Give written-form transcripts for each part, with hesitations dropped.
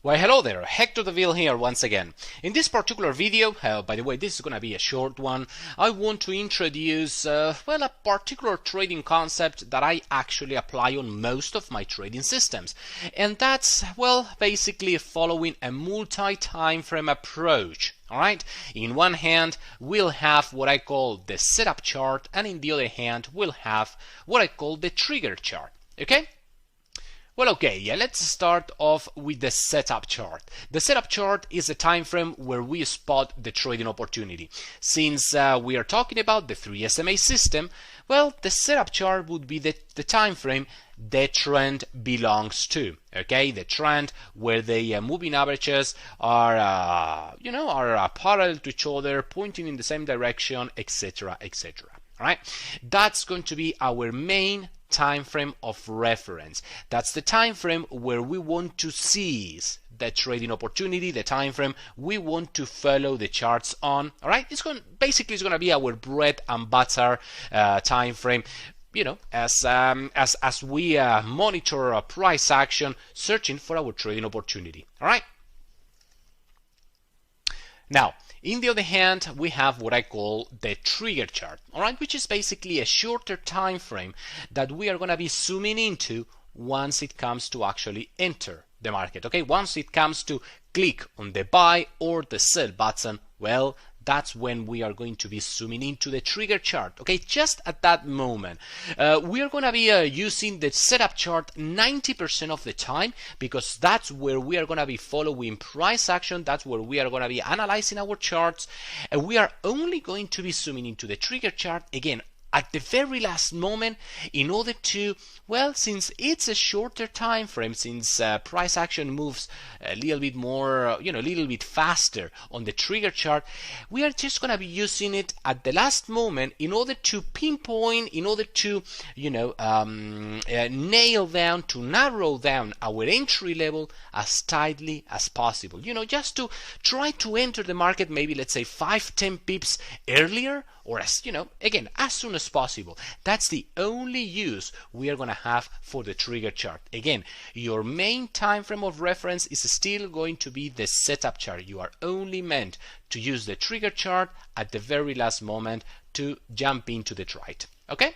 Well, hello there, Hector Deville here once again. In this particular video, by the way, this is going to be a short one, I want to introduce, a particular trading concept that I actually apply on most of my trading systems. And that's, basically following a multi-time frame approach. Alright, in one hand, we'll have what I call the setup chart, and in the other hand, we'll have what I call the trigger chart. Okay? Well, okay, let's start off with the setup chart. The setup chart is a time frame where we spot the trading opportunity. Since we are talking about the 3 SMA system, well, the setup chart would be the time frame the trend belongs to. Okay, the trend where the moving averages are, parallel to each other, pointing in the same direction, etc., etc. All right, that's going to be our main time frame of reference. That's the time frame where we want to seize the trading opportunity, the time frame we want to follow the charts on. All right, it's going to be our bread and butter time frame. As we monitor our price action, searching for our trading opportunity. All right. Now, in the other hand, we have what I call the trigger chart, all right, which is basically a shorter time frame that we are going to be zooming into once it comes to actually enter the market. Okay, once it comes to click on the buy or the sell button, well, that's when we are going to be zooming into the trigger chart. Okay, just at that moment. We are going to be using the setup chart 90% of the time, because that's where we are going to be following price action. That's where we are going to be analyzing our charts. And we are only going to be zooming into the trigger chart, again, at the very last moment, in order to, since it's a shorter time frame, since price action moves a little bit more, a little bit faster on the trigger chart, we are just going to be using it at the last moment in order to pinpoint, in order to, nail down, to narrow down our entry level as tightly as possible. Just to try to enter the market, maybe let's say 5-10 pips earlier, or as soon as possible. That's the only use we are going to have for the trigger chart. Again, your main time frame of reference is still going to be the setup chart. You are only meant to use the trigger chart at the very last moment to jump into the trade. Okay?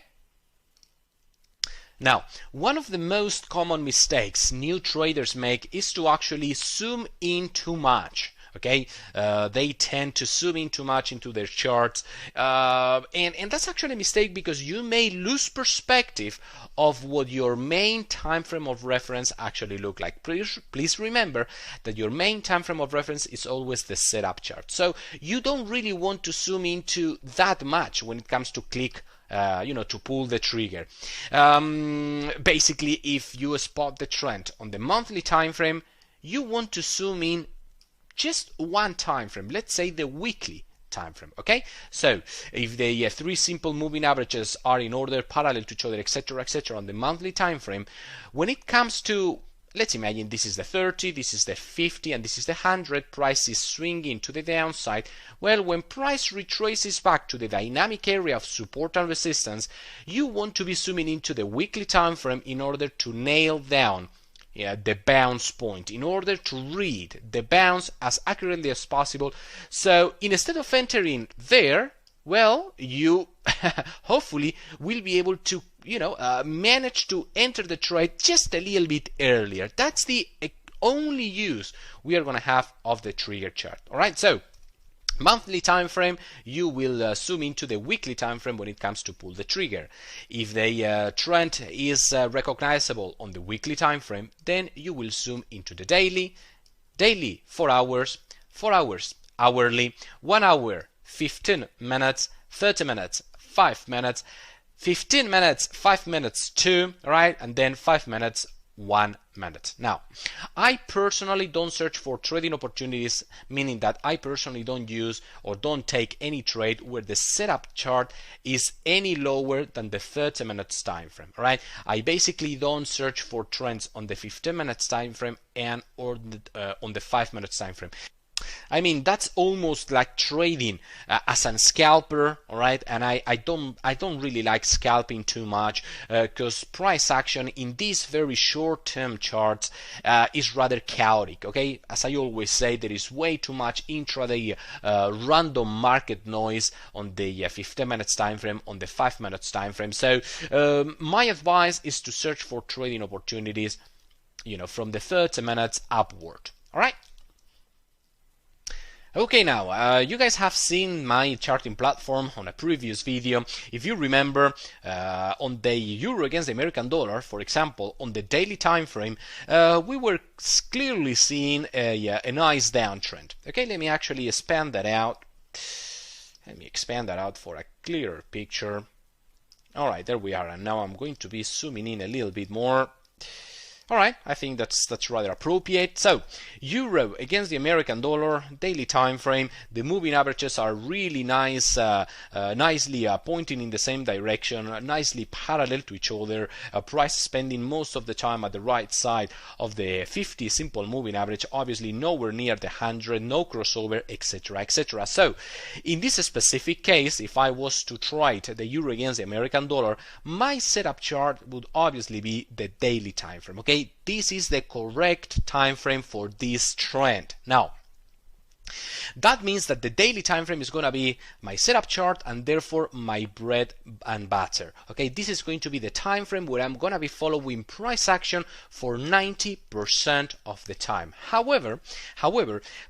Now, one of the most common mistakes new traders make is to actually zoom in too much. Okay, they tend to zoom in too much into their charts, and that's actually a mistake, because you may lose perspective of what your main time frame of reference actually look like. Please remember that your main time frame of reference is always the setup chart. So you don't really want to zoom into that much when it comes to click. To pull the trigger. Basically, if you spot the trend on the monthly time frame, you want to zoom in just one time frame, let's say the weekly time frame. Okay, so if the 3 simple moving averages are in order parallel to each other, etc., etc., on the monthly time frame, when it comes to, let's imagine this is the 30, this is the 50, and this is the 100, price is swinging to the downside. Well, when price retraces back to the dynamic area of support and resistance, you want to be zooming into the weekly time frame in order to nail down the bounce point, in order to read the bounce as accurately as possible. So instead of entering there, you hopefully will be able to manage to enter the trade just a little bit earlier. That's the only use we are going to have of the trigger chart. All right, so monthly time frame, you will zoom into the weekly time frame when it comes to pull the trigger. If the trend is recognizable on the weekly time frame, then you will zoom into the daily 4 hours, hourly 1 hour, 15 minutes, 30 minutes, 5 minutes, 15 minutes, 5 minutes 2, right, and then 5 minutes 1 minute. Now, I personally don't search for trading opportunities, meaning that I personally don't use or don't take any trade where the setup chart is any lower than the 30 minutes time frame. Right? I basically don't search for trends on the 15 minutes time frame and or on the 5 minutes time frame. I mean, that's almost like trading as a scalper, all right? And I don't really like scalping too much because price action in these very short-term charts is rather chaotic, okay? As I always say, there is way too much intraday random market noise on the 15 minutes time frame, on the 5 minutes time frame. So my advice is to search for trading opportunities, from the 30 minutes upward. All right. Okay, now you guys have seen my charting platform on a previous video. If you remember, on the euro against the American dollar, for example, on the daily time frame, we were clearly seeing a nice downtrend. Okay, let me actually expand that out. Let me expand that out for a clearer picture. All right, there we are, and now I'm going to be zooming in a little bit more. All right, I think that's rather appropriate. So, euro against the American dollar, daily time frame, the moving averages are really nice, nicely pointing in the same direction, nicely parallel to each other. Price spending most of the time at the right side of the 50 simple moving average, obviously nowhere near the 100, no crossover, etc., etc. So, in this specific case, if I was to trade the euro against the American dollar, my setup chart would obviously be the daily time frame. Okay. This is the correct time frame for this trend. Now, that means that the daily time frame is going to be my setup chart and therefore my bread and butter. Okay, this is going to be the time frame where I'm going to be following price action for 90% of the time. However,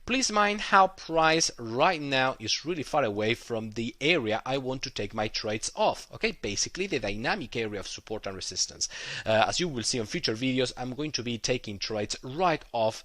please mind how price right now is really far away from the area I want to take my trades off. Okay, basically the dynamic area of support and resistance. As you will see on future videos, I'm going to be taking trades right off,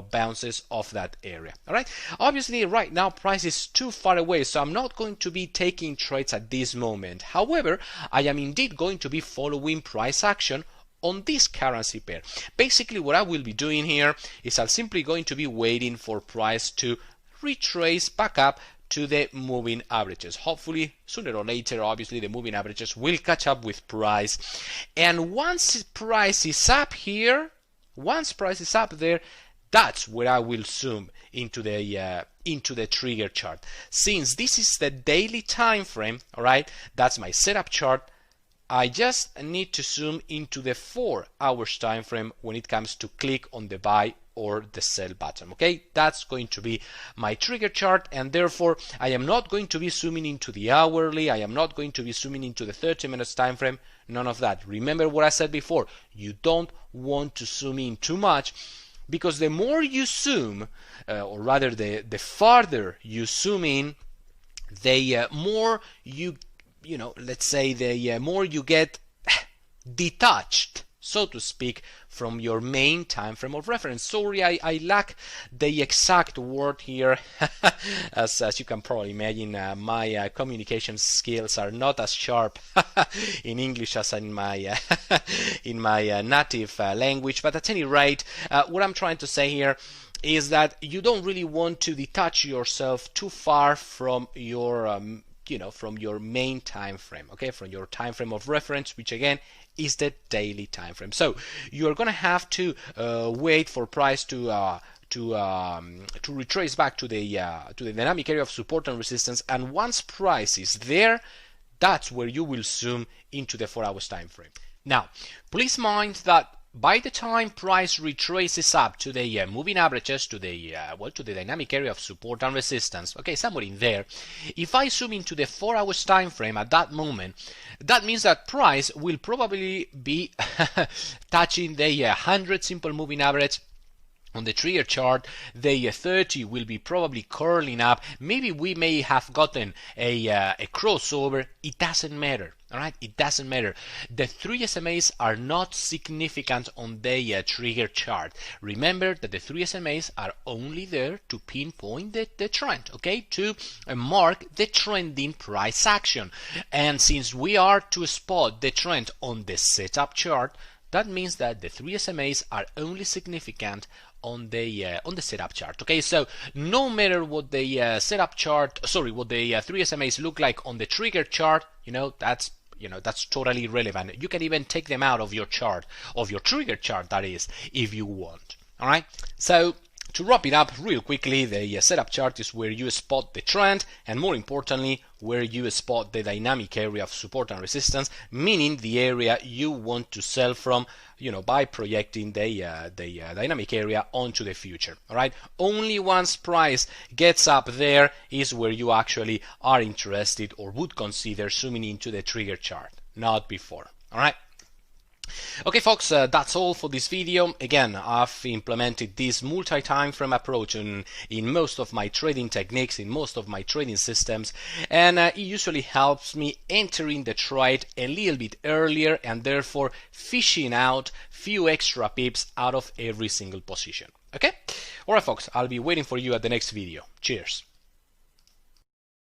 bounces off that area. All right. Obviously, right now price is too far away, so I'm not going to be taking trades at this moment. However, I am indeed going to be following price action on this currency pair. Basically, what I will be doing here is I'm simply going to be waiting for price to retrace back up to the moving averages. Hopefully, sooner or later, obviously, the moving averages will catch up with price. And once price is up here, once price is up there, that's where I will zoom into the trigger chart. Since this is the daily time frame, all right, that's my setup chart. I just need to zoom into the 4 hours time frame when it comes to click on the buy or the sell button. Okay, that's going to be my trigger chart, and therefore I am not going to be zooming into the hourly. I am not going to be zooming into the 30 minutes time frame. None of that. Remember what I said before. You don't want to zoom in too much, because the more you zoom, or rather the farther you zoom in, the more let's say the more you get detached, so to speak, from your main time frame of reference. Sorry, I lack the exact word here. as you can probably imagine, my communication skills are not as sharp in English as in my in my native language. But at any rate, what I'm trying to say here is that you don't really want to detach yourself too far from your from your main time frame, okay, from your time frame of reference, which again is the daily time frame. So you're going to have to wait for price to retrace back to the dynamic area of support and resistance, and once price is there, that's where you will zoom into the 4 hours time frame. Now, please mind that by the time price retraces up to the moving averages, to the dynamic area of support and resistance, okay, somewhere in there, if I zoom into the 4 hours time frame at that moment, that means that price will probably be touching the 100 simple moving average. On the trigger chart, the 30 will be probably curling up. Maybe we may have gotten a crossover. It doesn't matter. All right, it doesn't matter. The 3 SMAs are not significant on the trigger chart. Remember that the 3 SMAs are only there to pinpoint the trend, okay, to mark the trending price action. And since we are to spot the trend on the setup chart, that means that the 3 SMAs are only significant on the setup chart. Okay, so no matter what the setup chart, what the 3 SMAs look like on the trigger chart, that's totally irrelevant. You can even take them out of your chart, of your trigger chart, that is, if you want. All right. So To wrap it up real quickly, the setup chart is where you spot the trend and, more importantly, where you spot the dynamic area of support and resistance, meaning the area you want to sell from, by projecting the dynamic area onto the future. All right. Only once price gets up there is where you actually are interested or would consider zooming into the trigger chart, not before. All right. Okay, folks, that's all for this video. Again, I've implemented this multi-time frame approach in most of my trading techniques, in most of my trading systems, and it usually helps me entering the trade a little bit earlier and therefore fishing out few extra pips out of every single position. Okay? Alright, folks, I'll be waiting for you at the next video. Cheers.